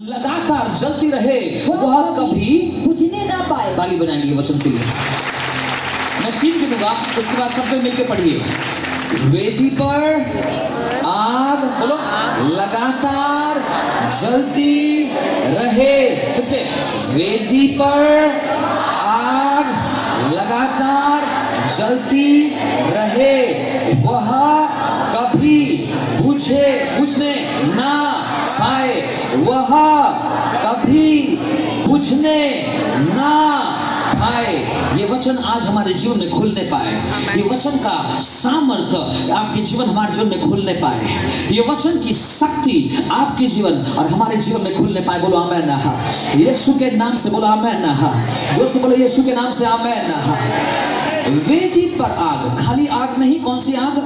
लगातार जलती रहे, वह कभी बुझने ना पाए। ताली बनाएंगे वचन के लिए। मैं 3 गिनूंगा, उसके बाद सब में मिलकर पढ़िए। वेदी पर आग, बोलो, लगातार जलती रहे। फिर से, वेदी पर आग लगातार जलती रहे, वह कभी बुझने ना पाए, वह कभी बुझने ना पाए। ये वचन आज हमारे जीवन में खुलने पाए, ये वचन का सामर्थ्य आपके जीवन हमारे जीवन में खुलने पाए, ये वचन की शक्ति आपके जीवन और हमारे जीवन में खुलने पाए। बोलो आमेन। यीशु के नाम से बोलो आमेन। जोर से बोलो यीशु के नाम से आमेन। वेदी पर आग, खाली आग नहीं, कौन सी आग?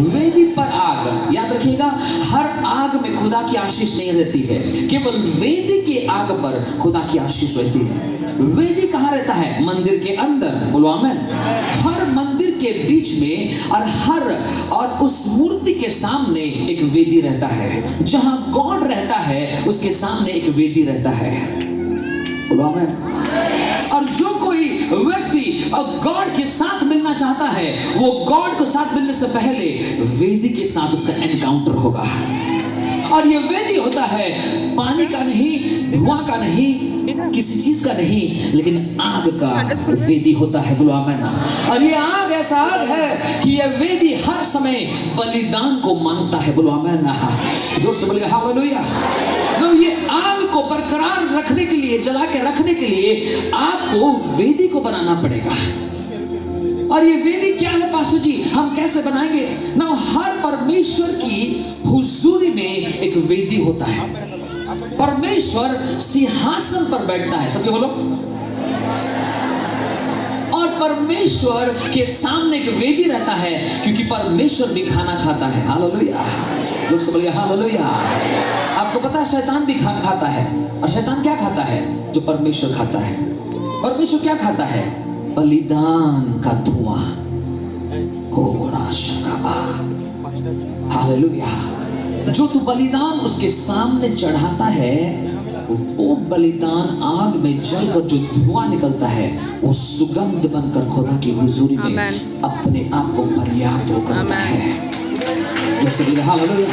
वेदी पर आग। याद रखिएगा, हर आग में खुदा की आशीष नहीं रहती है, केवल वेदी के आग पर खुदा की आशीष रहती है। वेदी कहाँ रहता है? मंदिर के अंदर। बोलो आमेन। हर मंदिर के बीच में और उस मूर्ति के सामने एक वेदी रहता है। जहां गॉड रहता है उसके सामने एक वेदी रहता है। बोलो आमेन। और जो कोई व्यक्ति गॉड के साथ मिलना चाहता है, वो गॉड के साथ मिलने से पहले वेदी के साथ उसका एनकाउंटर होगा। और ये वेदी होता है पानी का नहीं, धुआं का नहीं, किसी चीज का नहीं, लेकिन आग का वेदी होता है। बोलो आमेन। और ये आग ऐसा आग है कि ये वेदी हर समय बलिदान को मांगता है। बोलो आमेन। जोर से बोलिए हालेलुया। ये आग को बरकरार रखने के लिए, जला के रखने के लिए आपको वेदी को बनाना पड़ेगा। और ये वेदी क्या है पास्टर जी, हम कैसे बनाएंगे? ना, हर परमेश्वर की हुजूरी में एक वेदी होता है। परमेश्वर सिंहासन पर बैठता है, सबके बोलो। और परमेश्वर के सामने एक वेदी रहता है, क्योंकि परमेश्वर भी खाना खाता है। हालेलुया। जोर से बोलिए हालेलुया। आपको पता है शैतान भी खाता है, और शैतान क्या खाता है? जो परमेश्वर खाता है। परमेश्वर क्या खाता है? बलिदान का धुआं। हालेलुया। जो तू बलिदान उसके सामने चढ़ाता है, वो बलिदान आग में जलकर जो धुआं निकलता है, वो सुगंध बनकर खुदा की हुजूरी में अपने आप को पर्याप्त करता है। जैसे बोले हालेलुया।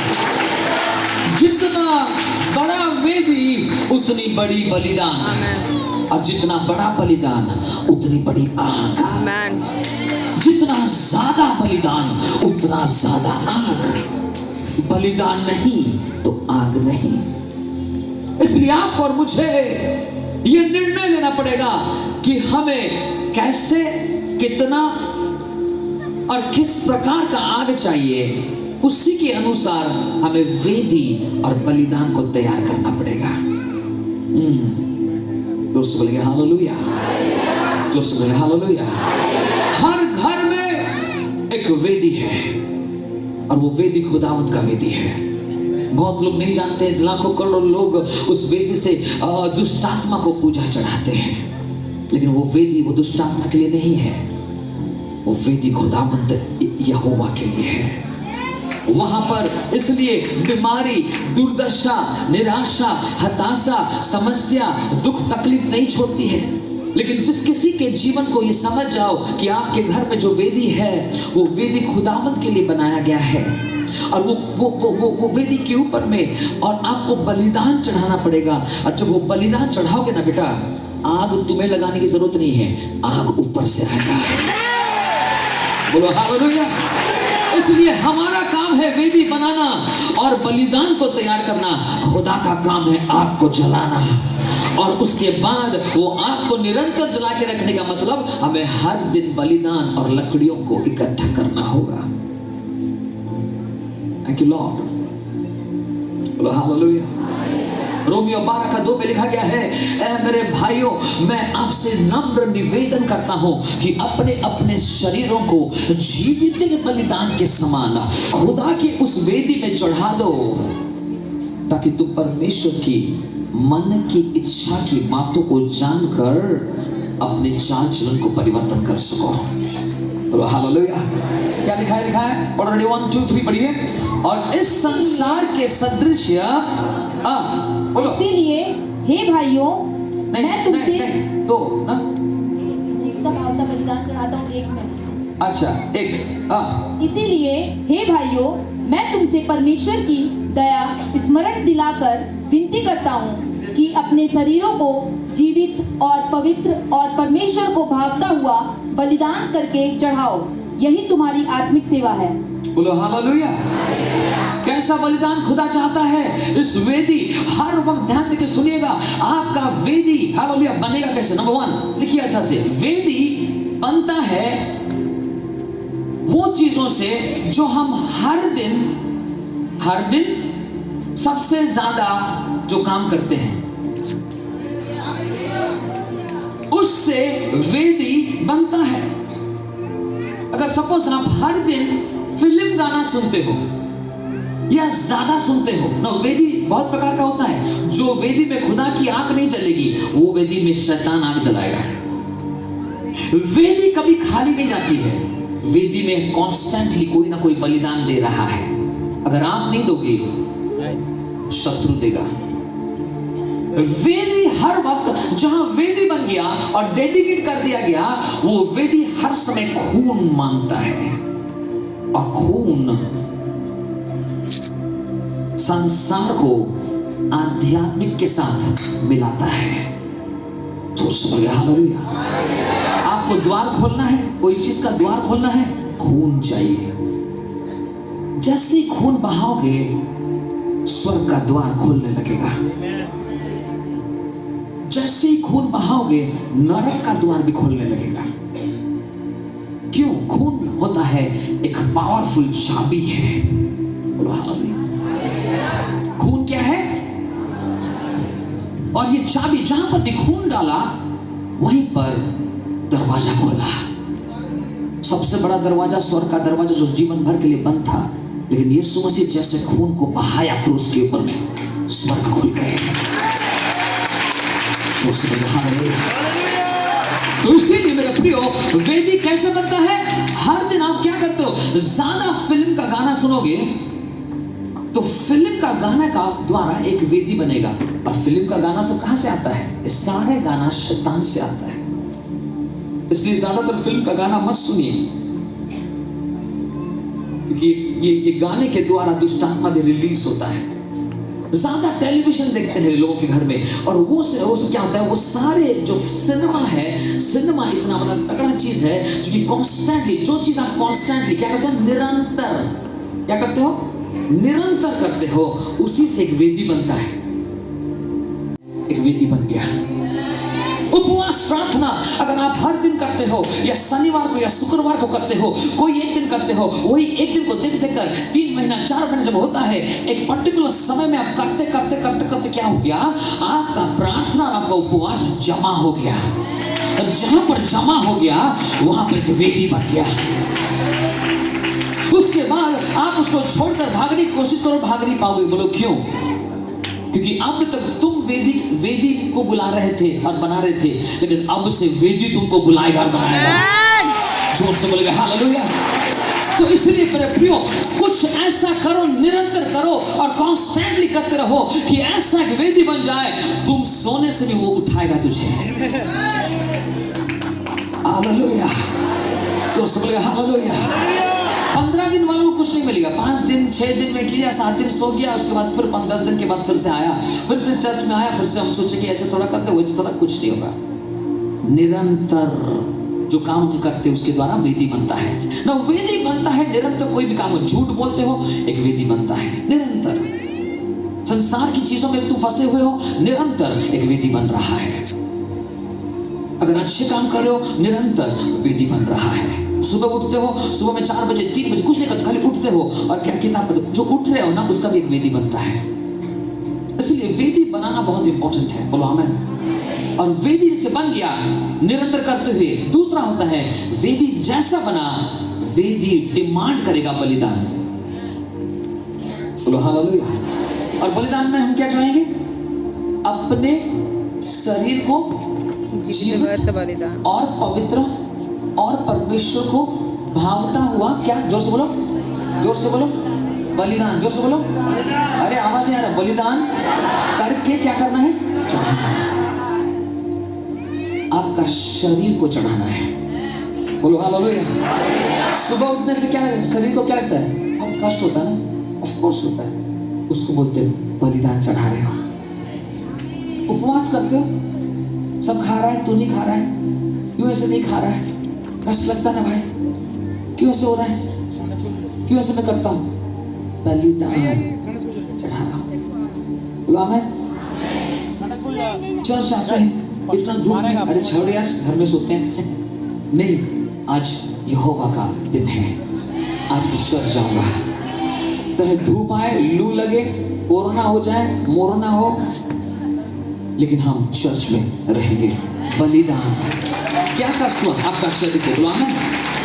जितना बड़ा वेदी उतनी बड़ी बलिदान, और जितना बड़ा बलिदान उतनी बड़ी आग। जितना ज्यादा बलिदान उतना ज्यादा आग। बलिदान नहीं तो आग नहीं। इसलिए आपको और मुझे ये निर्णय लेना पड़ेगा कि हमें कैसे, कितना और किस प्रकार का आग चाहिए। उसी के अनुसार हमें वेदी और बलिदान को तैयार करना पड़ेगा। जोर से बोलिए हालेलुया। जोर से बोलिए हालेलुया। हर घर में एक वेदी है, और वो वेदी खुदावंत का वेदी है। बहुत लोग नहीं जानते, लाखों करोड़ों लोग उस वेदी से दुष्टात्मा को पूजा चढ़ाते हैं, लेकिन वो वेदी वो दुष्टात्मा के लिए नहीं है, वो वेदी खुदावंत यहोवा के लिए है। वहां पर इसलिए बीमारी, दुर्दशा, निराशा, हताशा, समस्या, दुख, तकलीफ नहीं छोड़ती है। लेकिन जिस किसी के जीवन को ये समझ जाओ कि आपके घर में जो वेदी है, वो वेदी खुदावंत के लिए बनाया गया है, और वो वेदी के ऊपर में और आपको बलिदान चढ़ाना पड़ेगा। और जब वो बलिदान चढ़ाओगे ना बेटा, आग तुम्हें लगाने की जरूरत नहीं है, आग ऊपर से आएगा। बोलो हालेलुया। इसलिए हमारा काम है वेदी बनाना और बलिदान को तैयार करना। खुदा का काम है आग को जलाना, और उसके बाद वो आग को निरंतर जला के रखने का मतलब हमें हर दिन बलिदान और लकड़ियों को इकट्ठा करना होगा। Thank you Lord. बोलो हालेलुया। रोमियो 12:2 में लिखा गया है, ऐ मेरे भाइयों, मैं आपसे नम्र निवेदन करता हूं कि अपने अपने शरीरों को जीवित बलिदान के समान खुदा की उस वेदी में चढ़ा दो, ताकि तुम परमेश्वर की मन की इच्छा की बातों को जानकर अपने चाल चलन को परिवर्तन कर सको। बोलो हालेलुया। क्या लिखा है? ऑलरेडी 1 2 3 पढ़िए। और इस संसार के सदृश बोलो। इसीलिए हे भाइयों मैं तुमसे नहीं, दो ना। जीवता भावता बलिदान चढ़ाता हूँ एक में। अच्छा, एक हाँ। इसीलिए हे भाइयों मैं तुमसे परमेश्वर की दया स्मरण दिलाकर विनती करता हूँ कि अपने शरीरों को जीवित और पवित्र और परमेश्वर को भावता हुआ बलिदान करके चढ़ाओ, यही तुम्हारी आत्मिक सेवा है। बोलो हालेलुया। कैसा बलिदान खुदा चाहता है? इस वेदी, हर वक्त ध्यान देके सुनिएगा, आपका वेदी हालेलुया बनेगा कैसे? नंबर 1 लिखिए अच्छा से, वेदी बनता है वो चीजों से जो हम हर दिन सबसे ज्यादा जो काम करते हैं उससे वेदी बनता है। अगर सपोज आप हर दिन फिल्म गाना सुनते हो या ज्यादा सुनते हो ना, वेदी बहुत प्रकार का होता है। जो वेदी में खुदा की आग नहीं जलेगी, वो वेदी में शैतान आग जलाएगा। वेदी कभी खाली नहीं जाती है, वेदी में कॉन्स्टेंटली कोई ना कोई बलिदान दे रहा है। अगर आप नहीं दोगे, शत्रु देगा। वेदी हर वक्त जहां वेदी बन गया और डेडिकेट कर दिया गया, वो वेदी हर समय खून मांगता है, और खून संसार को आध्यात्मिक के साथ मिलाता है। तो हालेलुया। आपको द्वार खोलना है, कोई चीज का द्वार खोलना है, खून चाहिए। जैसे खून बहाओगे, स्वर्ग का द्वार खोलने लगेगा। जैसे ही खून बहाओगे, नरक का द्वार भी खोलने लगेगा। क्यों? खून होता है एक पावरफुल चाबी है। बोलो हालेलुया। खून क्या है? और ये चाबी, जहां पर भी खून डाला वहीं पर दरवाजा खोला। सबसे बड़ा दरवाजा, स्वर्ग का दरवाजा, जो जीवन भर के लिए बंद था, लेकिन यीशु मसीह जैसे खून को बहाया क्रूस के ऊपर में, स्वर्ग खुल गए। तो इसीलिए मेरे प्रियो, वेदी कैसे बनता है? हर दिन आप क्या करते हो? ज्यादा फिल्म का गाना सुनोगे तो फिल्म का गाना का द्वारा एक वेदी बनेगा। और फिल्म का गाना सब कहां से आता है? सारे गाना शैतान से आता है। इसलिए ज्यादातर फिल्म का गाना मत सुनिए, क्योंकि ये गाने के द्वारा दुष्टात्मा भी रिलीज होता है। ज्यादा टेलीविजन देखते हैं लोगों के घर में, और वो सब क्या होता है, वो सारे जो सिनेमा है, सिनेमा इतना बड़ा तगड़ा चीज है जो कि कॉन्स्टेंटली, जो चीज आप कॉन्स्टेंटली क्या करते हो, निरंतर क्या करते हो, निरंतर करते हो, उसी से एक वेदी बनता है। एक वेदी बन गया। उपवास प्रार्थना अगर आप हर दिन करते हो, या शनिवार को या शुक्रवार को करते हो, कोई एक दिन करते हो, वही एक दिन को देख देख कर 3 महीना 4 महीने जब होता है, एक पर्टिकुलर समय में आप करते करते करते करते क्या हो गया, आपका प्रार्थना और आपका उपवास जमा हो गया। और जहां पर जमा हो गया, वहां पर एक वेदी बन गया। उसके बाद आप उसको छोड़कर भागने की कोशिश करो, भाग नहीं पाओगे। बोलो क्यों? क्योंकि अब तक तुम वेदी को बुला रहे थे और बना रहे थे, लेकिन अब से वेदी तुमको बुलाएगा और बनाएगा। जोर से बोलेगा हालेलुया। तो इसलिए मेरे प्रियो, कुछ ऐसा करो, निरंतर करो और कॉन्स्टेंटली करते रहो कि ऐसा एक वेदी बन जाए, तुम सोने से भी वो उठाएगा तुझे। हालेलुया। जोर से बोलेगा हालेलुया। 15 दिन वालों को कुछ नहीं मिलेगा। 5 दिन 6 दिन में किया, 7 दिन सो गया, उसके बाद फिर 10 दिन के बाद फिर से आया, फिर से चर्च में आया, फिर से हम सोचे कि ऐसे थोड़ा करते, वैसे थोड़ा, कुछ नहीं होगा। निरंतर जो काम हम करते हैं उसके द्वारा वेदी बनता है ना। वेदी बनता है निरंतर। कोई भी काम हो, झूठ बोलते हो, एक वेदी बनता है निरंतर। संसार की चीजों में तुम फंसे हुए हो, निरंतर एक वेदी बन रहा है। अगर अच्छे काम कर रहे हो, निरंतर वेदी बन रहा है। सुबह उठते हो, सुबह में 4 बजे 3 बजे कुछ नहीं करते, खाली उठते हो और क्या किताब पढ़ते, जो उठ रहे हो ना, उसका भी एक वेदी बनता है। इसलिए वेदी बनाना बहुत इंपॉर्टेंट है। बोलो आमीन। और वेदी जैसे बन गया निरंतर करते हुए, दूसरा होता है वेदी जैसा बना, वेदी डिमांड करेगा बलिदान। बोलो हालेलुया। और बलिदान में हम क्या चाहेंगे? अपने शरीर को जीवित और पवित्र और परमेश्वर को भावता हुआ, क्या? जोर से बोलो, जोर से बोलो, बलिदान। जोर से बोलो, अरे आवाज नहीं आ रहा। बलिदान करके क्या करना है? चढ़ाना है। आपका शरीर को चढ़ाना है। बोलो हालेलुया। सुबह उठने से क्या लगता है? शरीर को क्या लगता है? बहुत कष्ट होता है ना, ऑफ कोर्स होता है। उसको बोलते हैं बलिदान चढ़ा रहे हो। उपवास करते हो, सब खा रहा है, तू नहीं खा रहा है, क्यों ऐसे नहीं खा रहा है? कष्ट लगता है ना भाई, क्यों ऐसे हो रहा है, क्यों ऐसे मैं करता हूँ? बलिदान चढ़ा रहा हूँ। बोलो आमीन। चर्च आते हैं इतना धूप में, अरे छोड़ यार, घर में सोते हैं। नहीं, आज यहोवा का दिन है, आज भी चर्च जाऊंगा। चाहे धूप आए, लू लगे, कोरोना हो जाए, मोरोना हो, लेकिन हम चर्च में रहेंगे। बलिदान। क्या कष्ट हुआ आपका शरीर को? बोलो आमीन।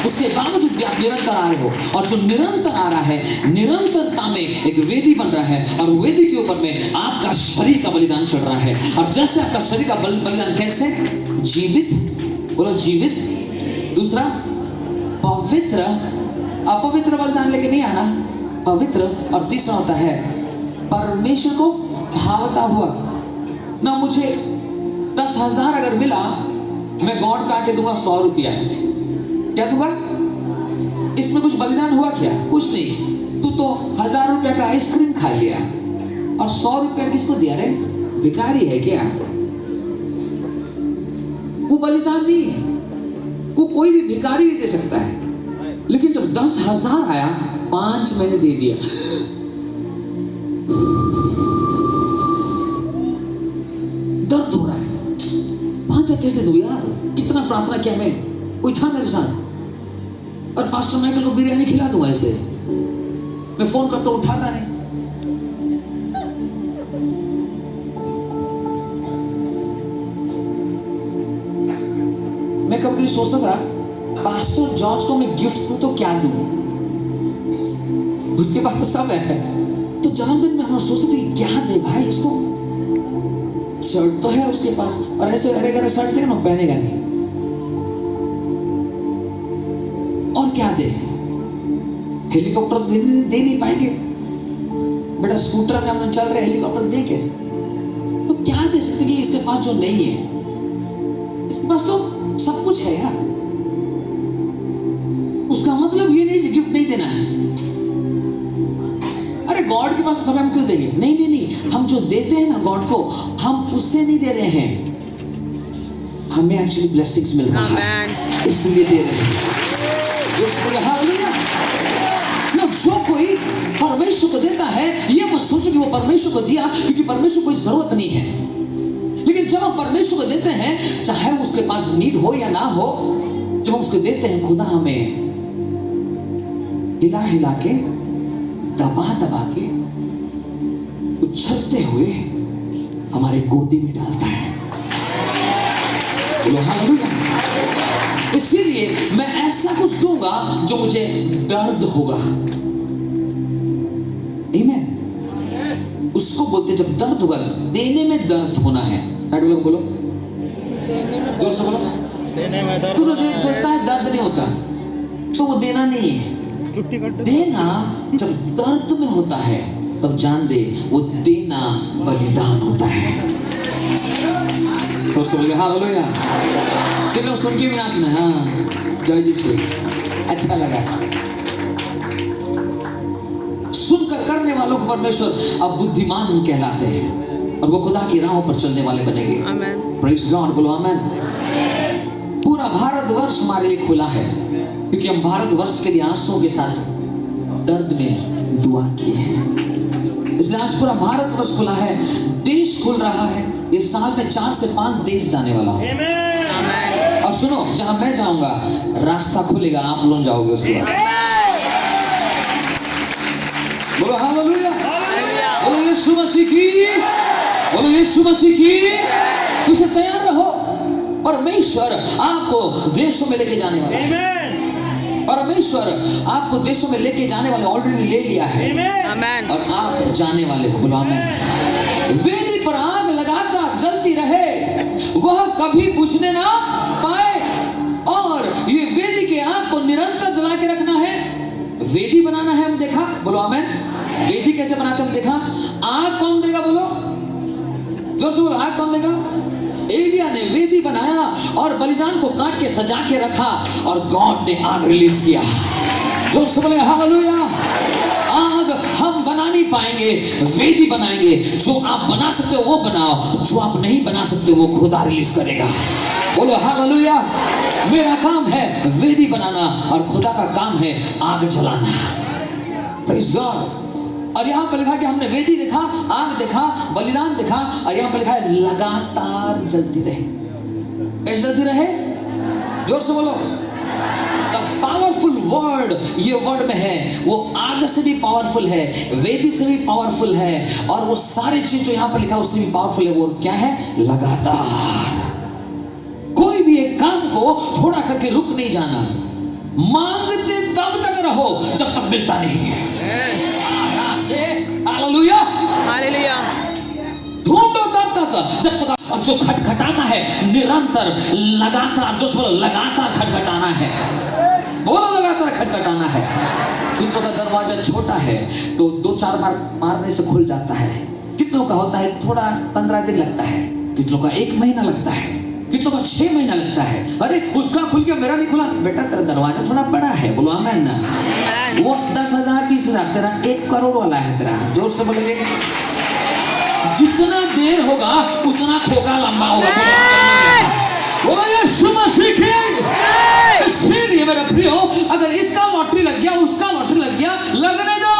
उसके बावजूद भी आप निरंतर आ रहे हो, और जो निरंतर आ रहा है, निरंतरता में एक वेदी बन रहा है, और वेदी के ऊपर में आपका शरीर का बलिदान चढ़ रहा है। और जैसे आपका शरीर का बलिदान कैसे? जीवित, बोलो जीवित। दूसरा पवित्र, अपवित्र बलिदान लेके नहीं आना, पवित्र। और तीसरा होता है परमेश्वर को भावता हुआ। ना मुझे 10,000 अगर मिला, मैं गॉड का आके दूंगा 100 रुपया। क्या दूंगा? इसमें कुछ बलिदान हुआ क्या? कुछ नहीं। तू तो 1000 रुपया का आइसक्रीम खा लिया, और 100 रुपया किसको दिया रे? भिखारी है क्या? वो बलिदान नहीं है। वो कोई भी भिखारी भी दे सकता है। लेकिन जब 10,000 आया, 5 मैंने दे दिया। दर्द हो रहा है, 5 कैसे दूं यार? कितना प्रार्थना किया मैं, कोई था मेरे साथ, और पास्टर माइकल को बिरयानी खिला दूं ऐसे? मैं फोन करता उठाता नहीं। मैं कभी सोचता था, पास्टर जॉर्ज को मैं गिफ्ट दूं तो क्या दूं? उसके पास तो सब है। तो जन्मदिन में हम सोचते थे क्या दे भाई इसको? शर्ट तो है उसके पास, और ऐसे अरे अरे शर्ट देगा ना, पहनेगा नहीं। और क्या दे? हेलीकॉप्टर दे नहीं पाएंगे बेटा, स्कूटर में हम चल रहे, हेलीकॉप्टर दे कैसे? तो क्या दे सकते कि इसके पास जो नहीं है? इसके पास तो सब कुछ है यार। उसका मतलब ये नहीं गिफ्ट नहीं देना है। अरे गॉड के पास सब, हम क्यों देंगे? नहीं नहीं नहीं, हम जो देते हैं ना गॉड को, हम उससे नहीं दे रहे हैं, हमें एक्चुअली ब्लेसिंग्स मिल रहा है, इसलिए दे रहे हैं। जो कोई परमेश्वर को देता है, ये मत सोचो कि वो परमेश्वर को दिया क्योंकि परमेश्वर को जरूरत नहीं है। लेकिन जब हम परमेश्वर को देते हैं, चाहे उसके पास नीड हो या ना हो, जब हम उसको देते हैं, खुदा हमें हिला हिला के, दबा दबा के, उछलते हुए हमारे गोदी में डालता है। बोलो हालेलुया। इसीलिए मैं ऐसा कुछ दूंगा जो मुझे दर्द होगा। आमीन। उसको बोलते जब दर्द होगा, देने में दर्द होना है। बोलो, जोर से बोलो। देने में दर्द होता है, दर्द नहीं होता, तो वो देना नहीं है। देना जब दर्द में होता है, तब जान दे वो देना बलिदान होता है। तो बोलिए हालेलुया। कितने सुन के भी ना सुने? हाँ, जय जी से अच्छा लगा। सुनकर करने वालों को परमेश्वर अब बुद्धिमान कहलाते हैं, और वो खुदा की राहों पर चलने वाले बनेंगे। Praise God. बोलो आमीन। पूरा भारतवर्ष हमारे लिए खुला है, क्योंकि हम भारतवर्ष के लिए आंसुओं के साथ दर्द में दुआ किए हैं। इसलिए आज पूरा भारतवर्ष खुला है, देश खुल रहा है। इस साल में 4 से 5 देश जाने वाला हूं। और सुनो, जहां मैं जाऊंगा रास्ता खुलेगा, आप लोग जाओगे उसके बाद। बोलो हालेलुया। बोलो यीशु मसीह की, बोलो यीशु मसीह की। उसे तैयार रहो, परमेश्वर आपको देशों में लेके जाने वाला है। परमेश्वर आपको देशों में लेके जाने वाले ऑलरेडी ले लिया है, और आप जाने वाले हो। बोलो आमीन। वेदी पर आग लगातार जलती रहे, वह कभी बुझने ना पाए, और ये वेदी के आग को निरंतर जला के रखना है। वेदी बनाना है, हम देखा। बोलो आमीन। वेदी कैसे बनाते हम देखा। आग कौन देगा बोलो, जोर से बोलो, आग कौन देगा? एलिया ने वेदी बनाया और बलिदान को काट के सजा के रखा और गॉड ने आग रिलीज किया। जोर से बोले हालेलुया। आग हम बना नहीं पाएंगे, वेदी बनाएंगे। जो आप बना सकते हो वो बनाओ, जो आप नहीं बना सकते वो खुदा रिलीज करेगा। बोलो हालेलुया। मेरा काम है वेदी बनाना और खुदा का काम है आग जलाना। Praise God. और यहाँ पर लिखा कि हमने वेदी देखा, आग देखा, बलिदान देखा, और यहाँ पर लिखा है लगातार जलती रहे। कैसे जलती रहे? जोर से बोलो। पावरफुल वर्ड ये वर्ड में है, वो आग से भी पावरफुल है, वेदी से भी पावरफुल है, और वो सारी चीज जो यहाँ पर लिखा है उससे भी पावरफुल है। वो क्या है? लगातार। कोई भी एक काम को थोड़ा करके रुक नहीं जाना। मांगते तब तक रहो जब तक मिलता नहीं है। Hallelujah, hallelujah. ढूंढो तब तक जब तक, और जो खटखटाना है निरंतर लगातार, जो बोलो लगातार खटखटाना है, बोलो लगातार खटखटाना है। कितनों का दरवाजा छोटा है तो 2-4 बार मारने से खुल जाता है। कितनों का होता है थोड़ा 15 दिन लगता है, कितनों का 1 महीना लगता है, कितनों का 6 महीना लगता है। अरे उसका खुल गया मेरा नहीं खुला। बेटा तेरा दरवाजा थोड़ा बड़ा है, बोलो आमीन ना। वो 10,000 20,000, तेरा 1 करोड़ वाला है तेरा। जोर से बोलेंगे। जितना देर होगा उतना खोखा लंबा होगा। बोलो यीशु मसीह की। इसीलिए मेरा प्रियो, अगर इसका लॉटरी लग गया, उसका लॉटरी लग गया, लगने दो।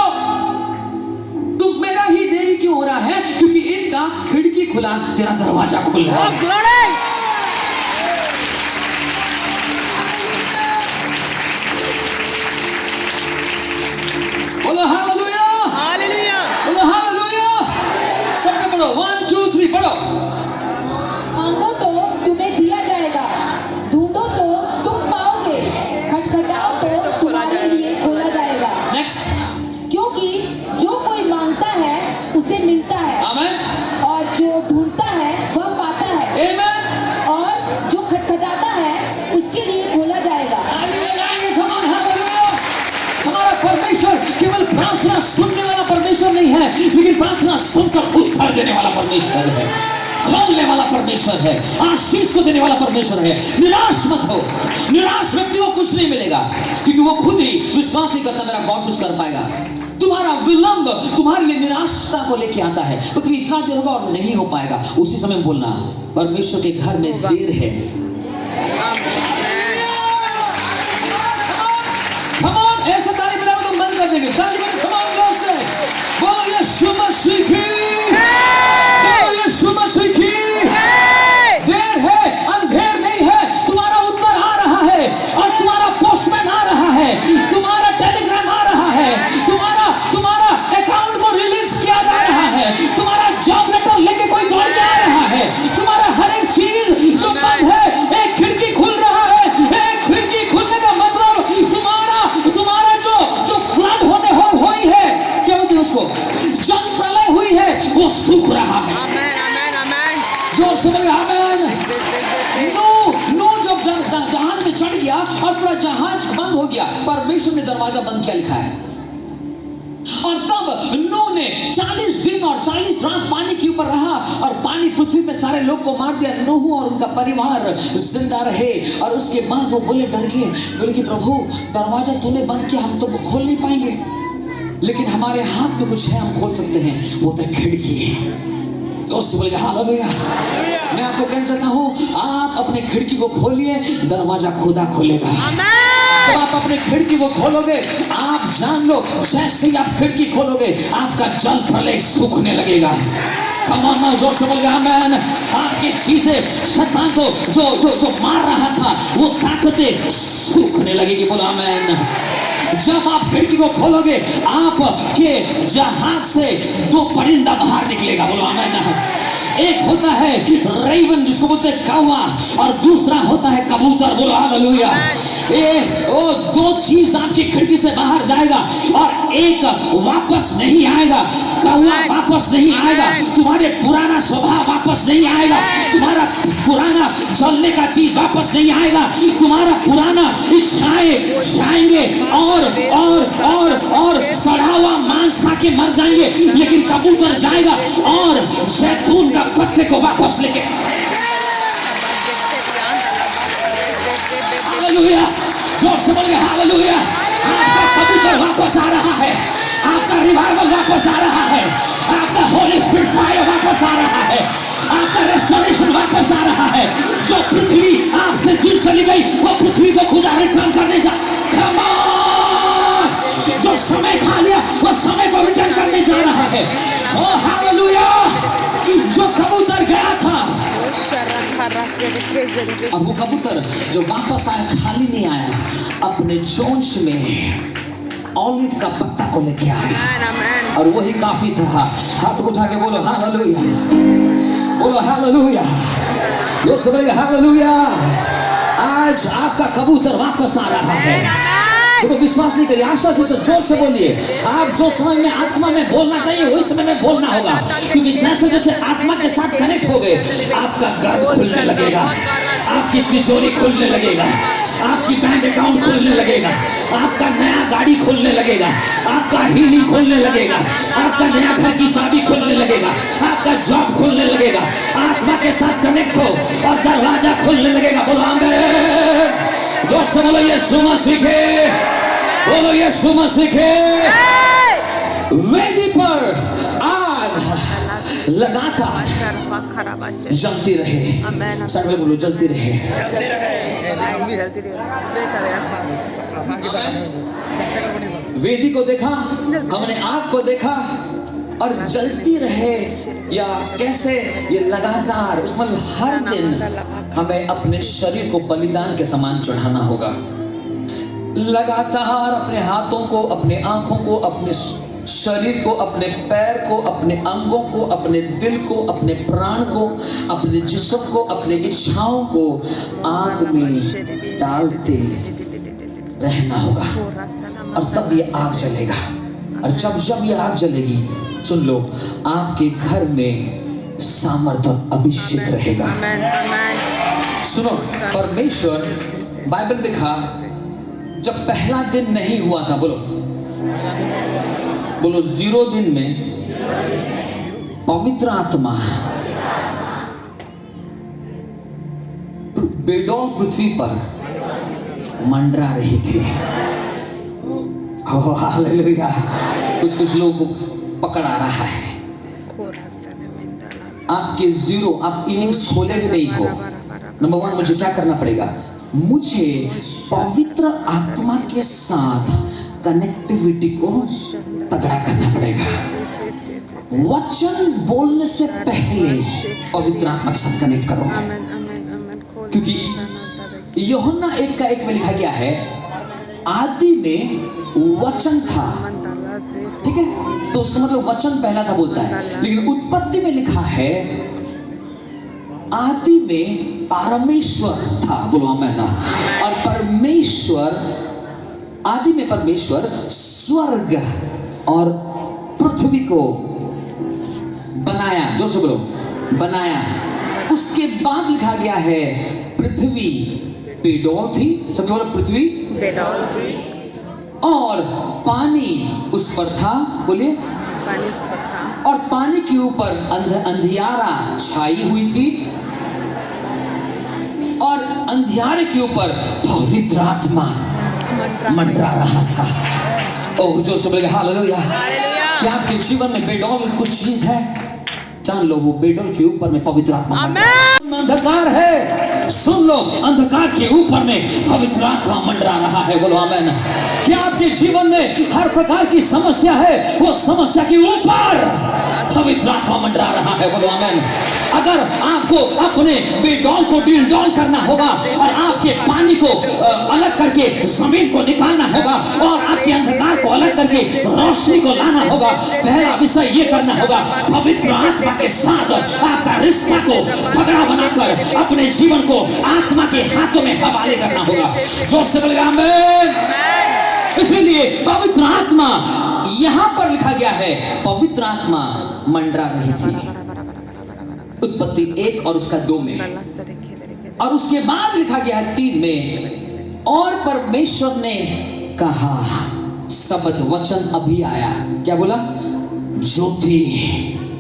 तुम मेरा ही देरी क्यों हो रहा है? क्योंकि इनका खिड़की खुला, तेरा दरवाजा खुल रहा है। बोलो हालेलुया, हालेलुया, बोलो हालेलुया। सबके पढ़ो, 1 2 3 पढ़ो। मांगो तो तुम्हें दिया जाएगा, ढूंढो तो तुम पाओगे, खटखटाओ तो तुम्हारे लिए खोला जाएगा। नेक्स्ट। क्योंकि जो कोई मांगता है उसे मिलता है, आमीन। और जो ढूंढता है वह पाता है, आमीन। और जो खटखटाता है उसके लिए खोला जाएगा। हमारा परमेश्वर केवल प्रार्थना सुनने वाला परमेश्वर नहीं है, लेकिन प्रार्थना सुनकर उत्तर देने वाला परमेश्वर है, खोलने वाला परमेश्वर है, आशीष को देने वाला परमेश्वर है। निराश मत हो। निराश व्यक्ति को कुछ नहीं मिलेगा, क्योंकि वो खुद ही विश्वास नहीं करता मेरा गॉड कुछ कर पाएगा। तुम्हारा विलंब तुम्हारे लिए निराशा को लेके आता है, क्योंकि इतना देर होगा और नहीं हो पाएगा। उसी समय बोलना, परमेश्वर के घर में देर है। Come on, ऐसे ताली बजाओ तो बंद कर देंगे। ताली बजाओ, come on, जोर से बोलो यीशु मसीह की, बोलो यीशु मसीह की। देर है, अंधेर नहीं है। तुम्हारा उत्तर आ रहा है, और तुम्हारा पोस्टमैन आ रहा है, तुम्हारा टेलीग्राम आ रहा है, तुम्हारा अकाउंट को रिलीज किया जा रहा है, तुम्हारा जॉब लेटर लेके कोई दौड़ के आ रहा है, तुम्हारा हर एक चीज जो बंद है, एक खिड़की खुल रहा है। एक खिड़की खुलने का मतलब तुम्हारा जो फ्लड हुई है, क्या बोलते हैं उसको, जल प्रलय हुई है, वो सूख रहा है। जोर से बोले आमीन। नूह जब जहाज में चढ़ गया और पूरा जहाज बंद हो गया, परमेश्वर ने दरवाजा बंद किया, लिखा है। और तब नूह ने 40 दिन और 40 रात पानी के ऊपर रहा, और पानी पृथ्वी में सारे लोग को मार दिया। नूह और उनका परिवार जिंदा रहे। और उसके बाद वो बोले, डर गए, बोले कि प्रभु दरवाजा तूने बंद किया, हम तो खोल नहीं पाएंगे, लेकिन हमारे हाथ में कुछ है, हम खोल सकते हैं, वो तो खिड़की है। उससे बोले हालेलुया। मैं आपको कहना चाहता हूँ, आप अपने खिड़की को खोलिए, दरवाजा खुदा खोलेगा। जब आप अपने खिड़की को खोलोगे, आप जान लो, जैसे ही आप खिड़की खोलोगे, आपका जल प्रलय सूखने लगेगा। कम ऑन नाउ, जोर से बोलिए आमीन। आपकी चीजें, शैतान को जो मार रहा था, वो ताकतें सूखने लगेगी। बोलो आमीन। जब आप खिड़की को खोलोगे, आपके जहाज से 2 परिंदा बाहर निकलेगा। बोलो आमीन। एक होता है रेवन, जिसको बोलते हैं कौवा, और दूसरा होता है कबूतर। बोलो हालेलुया। वो 2 चीज आपकी खिड़की से बाहर जाएगा, और एक वापस नहीं आएगा। कौवा वापस नहीं आएगा, तुम्हारे पुराना स्वभाव वापस नहीं आएगा, तुम्हारा पुराना जलने का चीज वापस नहीं आएगा, तुम्हारा पुराना इच्छाएं जाएंगे और सड़ा हुआ मांस खा के मर जाएंगे, लेकिन कबूतर जाएगा और जैतून का पत्ते को वापस लेके। हालेलुया, जोर से बोल के हालेलुया। आपका कबूतर वापस आ रहा है, आपका रिवाइवल वापस आ रहा है, आपका होली स्पिरिट फायर वापस आ रहा है, आपका रेस्टोरेशन वापस आ रहा है। जो पृथ्वी आपसे दूर चली गई वो पृथ्वी को खुदा रिटर्न करने जा। कम ऑन, जो समय खा लिया वो समय को रिटर्न करने जा रहा है। ओ हालेलुया, जो कबूतर गया था, अब वो कबूतर जो वापस आया खाली नहीं आया, अपने चोंच में ऑलिव का पत्ता को लेके आया और वही काफी था। हाथ उठा के बोलो हालेलुया, बोलो हालेलुया, जो सब हालेलुया। आज आपका कबूतर वापस आ रहा है। देखो विश्वास नहीं करिए, आशा से जोर से बोलिए। आप जो समय में आत्मा में बोलना चाहिए वही समय में बोलना होगा, क्योंकि जैसे जैसे आत्मा के साथ कनेक्ट हो गए आपका गर्भ खुलने लगेगा, आपकी तिजोरी खुलने लगेगा, आपकी बैंक अकाउंट खुलने लगेगा, आपका नया गाड़ी खुलने लगेगा, आपका हीलिंग खुलने लगेगा, आपका नया घर की चाबी खुलने लगेगा, आपका जॉब खुलने लगेगा। आत्मा के साथ कनेक्ट हो और दरवाजा खुलने लगेगा। बोलो आमीन, जोर से बोलो यीशु मसीह के, बोलो यीशु मसीह के। वेदी पर आग लगातार जलती रहे। सब में बोलो जलती रहे। वेदी को देखा हमने, आग को देखा और जलती रहे, या कैसे ये लगातार, उसमें हर दिन हमें अपने शरीर को बलिदान के समान चढ़ाना होगा। लगातार अपने हाथों को, अपने आंखों को, अपने शरीर को, अपने पैर को, अपने अंगों को, अपने दिल को, अपने प्राण को, अपने जिस्म को, अपने इच्छाओं को आग में डालते रहना होगा, और तब ये आग जलेगा। और जब ये आग जलेगी, सुन लो, आपके घर में सामर्थ्य अभिषेक रहेगा। सुनो, परमेश्वर, बाइबल लिखा जब पहला दिन नहीं हुआ था, बोलो 0 दिन में पवित्र आत्मा बेडौल पृथ्वी पर मंडरा रही थी। ओह हालेलुया, कुछ लोगों को पकड़ आ रहा है। आपके 0, आप इनिंग्स खोले भी नहीं हो। नंबर 1, मुझे क्या करना पड़ेगा? मुझे पवित्र आत्मा के साथ कनेक्टिविटी को तगड़ा करना पड़ेगा। वचन बोलने से पहले पवित्र आत्मा के साथ कनेक्ट करो, क्योंकि यूहन्ना 1:1 में लिखा गया है, आदि में वचन था। ठीक है, तो उसका मतलब वचन पहला था बोलता है, लेकिन उत्पत्ति में लिखा है आदि में परमेश्वर था। बोलो आमीन। और परमेश्वर, आदि में परमेश्वर स्वर्ग और पृथ्वी को बनाया। जोर से बोलो, बनाया। उसके बाद लिखा गया है पृथ्वी बेडौल थी। सब बोलो, पृथ्वी बेडौल थी और पानी उस पर था। बोलिए, पानी उस पर था। और पानी के ऊपर अंधियारा छाई हुई थी, और अंधियारे के ऊपर पवित्र आत्मा मंडरा रहा था। ओह, जो सब लोग हालेलुया। क्या आपके जीवन में बेडौल कुछ चीज है? जान लो, वो बेडौल के ऊपर में पवित्र आत्मा अंधकार है। सुन लो, अंधकार के ऊपर में पवित्र आत्मा मंडरा रहा है। बोलो आमीन। क्या आपके जीवन में हर प्रकार की समस्या है, वो समस्या के ऊपर पवित्र आत्मा मंडरा रहा है। बोलो आमीन। अगर आपको अपने बेडौल को डील करना होगा और आपके पानी को अलग करके जमीन को निकालना होगा और आपके अंधकार को अलग करके रोशनी को लाना होगा, पहला विषय ये करना होगा, पवित्र आत्मा के साथ आपका रिश्ता को तगड़ा बनाकर अपने जीवन को आत्मा के हाथों में हवाले करना होगा। जोर से बोलेगा आमीन। इसलिए पवित्र आत्मा, यहां पर लिखा गया है पवित्र आत्मा मंडरा रही थी। उत्पत्ति 1 और उसका 2 में, और उसके बाद लिखा गया है 3 में, और परमेश्वर ने कहा, शब्द वचन अभी आया, क्या बोला? ज्योति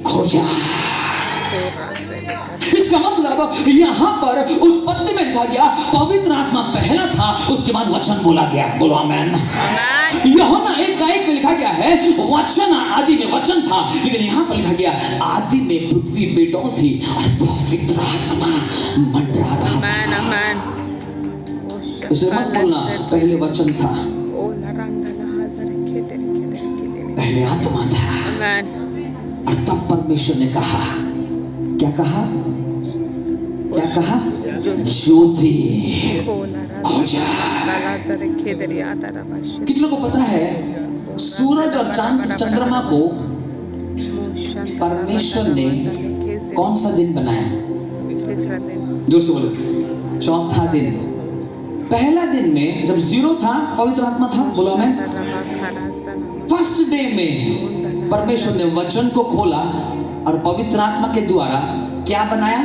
खोजा। इसका मतलब यहां पर उत्पत्ति में लिखा गया पवित्र आत्मा पहला था, उसके बाद वचन बोला गया। बोलो आमेन। यूहन्ना 1:1 में लिखा गया है वचन आदि में वचन था, लेकिन यहां पर लिखा गया आदि में पृथ्वी बेडौल थी और पवित्र आत्मा मंडरा रहा था। इसलिए मत बोलना पहले वचन था, पहले आत्मा था, और तब परमेश्वर ने कहा, क्या कहा? क्या कहा? ज्योति खोजा। कितनों को पता है सूरज और चांद चंद्रमा को परमेश्वर ने कौन सा दिन बनाया? जोर से बोलो। चौथा दिन। पहला दिन में जब जीरो था पवित्र आत्मा था, बोलो आमेन। फर्स्ट डे में परमेश्वर ने वचन को खोला और पवित्र आत्मा के द्वारा क्या बनाया?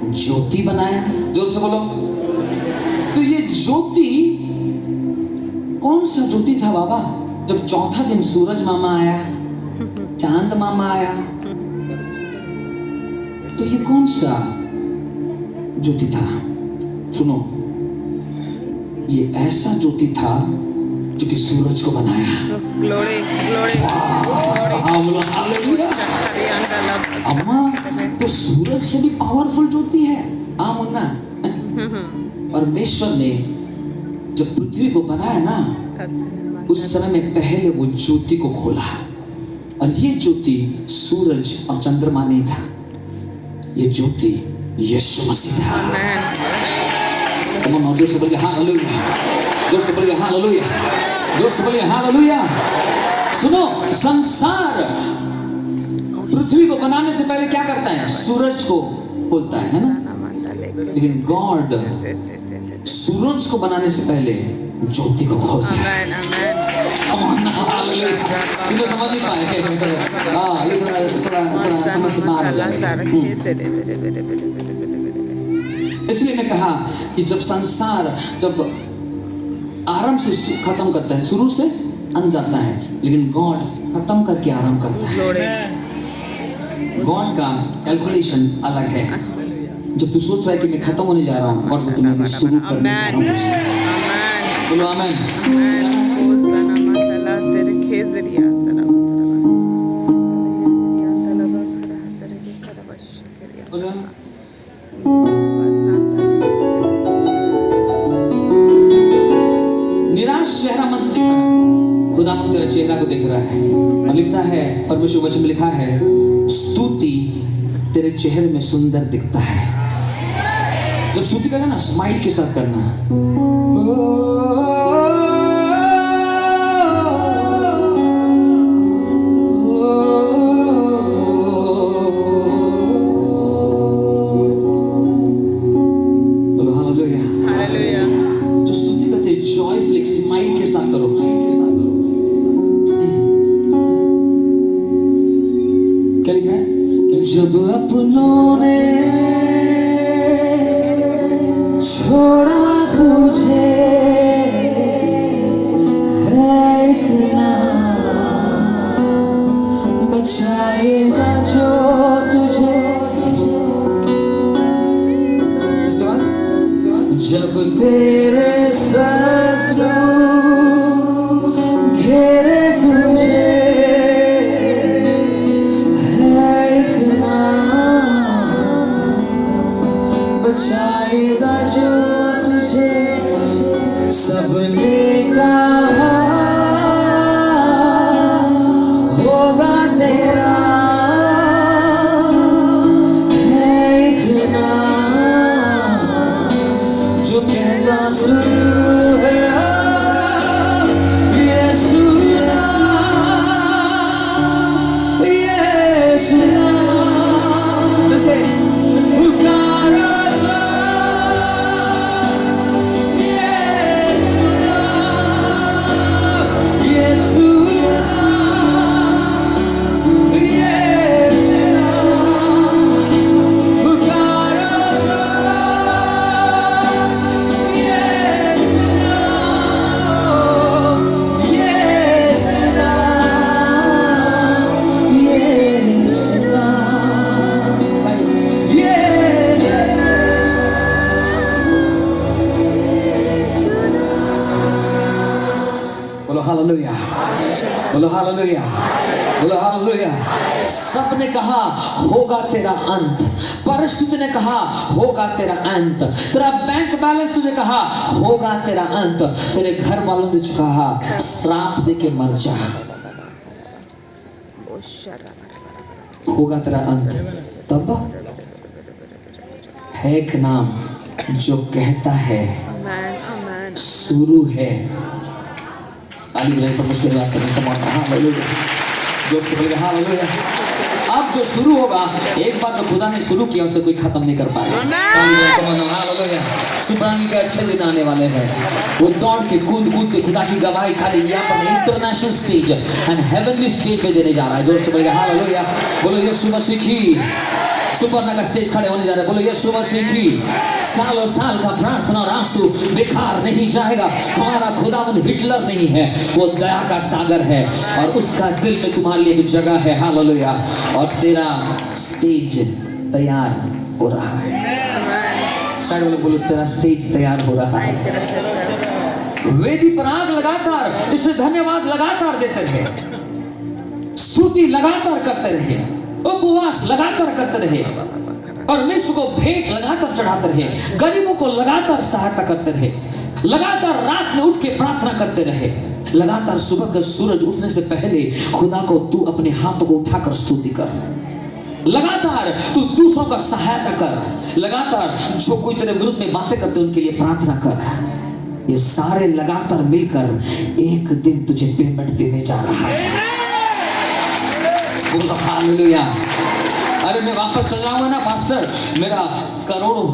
ज्योति बनाया। जोर से बोलो। तो ये ज्योति कौन सा ज्योति था बाबा? जब चौथा दिन सूरज मामा आया, चांद मामा आया, तो ये कौन सा ज्योति था? सुनो, ये ऐसा ज्योति था जो कि सूरज को बनाया। ग्लोरी ग्लोरी अम्मा, तो सूरज से भी पावरफुल ज्योति है। हाँ मुन्ना। परमेश्वर ने जब पृथ्वी को बनाया ना, उस समय में पहले वो ज्योति को खोला, और ये ज्योति सूरज और चंद्रमा नहीं था, ये ज्योति यीशु मसीह था। जोर से बोलिए हालेलुया, जोर से बोलिए हालेलुया, जोर से बोलिए हालेलुया। सुनो, संसार पृथ्वी को बनाने से पहले क्या करता है? सूरज को बोलता है ना, लेकिन गॉड सूरज को बनाने से पहले ज्योति को खोलता है। तो समझ नहीं पाए? हाँ, ये थोड़ा समझ से बाहर हो जाएगा। इसलिए मैं कहा कि जब संसार जब आरंभ से खत्म करता है, शुरू से अंत जाता है, लेकिन गॉड खत्म करके आरंभ करता है। गॉड का कैलकुलेशन अलग है। जब तू सोच रहा है कि मैं खत्म होने जा रहा हूँ, गॉड को तुम्हें शुरू करने जा रहा हूँ। बोलो आमेन। निराश चेहरा मत दिखाना, खुदा मन तेरा चेहरा को देख रहा है। और लिखता है परमेश्वर वचन में लिखा है, स्तुति तेरे चेहरे में सुंदर दिखता है। जब स्तुति करना ना, स्माइल के साथ करना। बोलो हालेलुया, हालेलुया। जो स्तुति करते जॉयफुल स्माइल के साथ करो। क्या लिखा है? जब अपनों ने छोड़ा तुझे, है एक नाम बचाएगा जो तुझे। उसके बाद जब तेरे शत्रु घेरे तुझे, बचाएगा जो तुझे। सबने कहा होगा तेरा, है एक नाम जो कहता शुरू है, यीशु नाम, यीशु नाम। पुकारा बोलो हालेलुया, बोलो हालेलुया। सबने कहा होगा तेरा अंत, परिस्थिति ने कहा होगा तेरा अंत, तेरा बैंक बैलेंस तुझे कहा होगा तेरा अंत, तेरे घर वालों ने कहा श्राप दे के मर जा, होगा तेरा अंत। तब है एक नाम जो कहता है शुरू है। ताली बजाइए परमेश्वर की बात करने का मौका। हालेलुया, जोर से बोलिए हालेलुया। अब जो शुरू होगा, एक बार जो खुदा ने शुरू किया उसे कोई खत्म नहीं कर पाएगा। हालेलुया। सुबरानी के अच्छे दिन आने वाले हैं। वो दौड़ के कूद के खुदा की गवाही खाली यहाँ पर international stage and heavenly stage पे देने जा रहा है। जोर से बोलिए हालेलुया। बोलो यीशु मसीह की सुपरना का स्टेज खड़े होने जा रहे हैं। बोलो यीशु मसीह की सालों साल का प्रार्थना और आंसू बेकार नहीं जाएगा। हमारा खुदावंद हिटलर नहीं है, वो दया का सागर है और उसका दिल में तुम्हारे लिए एक जगह है। हालेलुया। और तेरा स्टेज तैयार हो रहा है। साइड वाले बोलो तेरा स्टेज तैयार हो रहा है। वेदी पर आग लगातार, इसमें धन्यवाद लगातार देते रहे, स्तुति लगातार करते रहे, उपवास लगातार करते रहे, परमेश्वर को भेंट लगातार चढ़ाते रहे, गरीबों को लगातार सहायता करते रहे, लगातार रात में उठ के प्रार्थना करते रहे, लगातार सुबह का सूरज उठने से पहले खुदा को तू अपने हाथों को उठाकर स्तुति कर, लगातार तू दूसरों का सहायता कर, लगातार जो कोई तेरे विरुद्ध में बातें करते उनके लिए प्रार्थना कर। ये सारे लगातार मिलकर एक दिन तुझे पेमेंट देने जा रहा है। बोलो हालेलुया। अरे मैं वापस चल रहा हूँ ना पास्टर, मेरा करोड़ों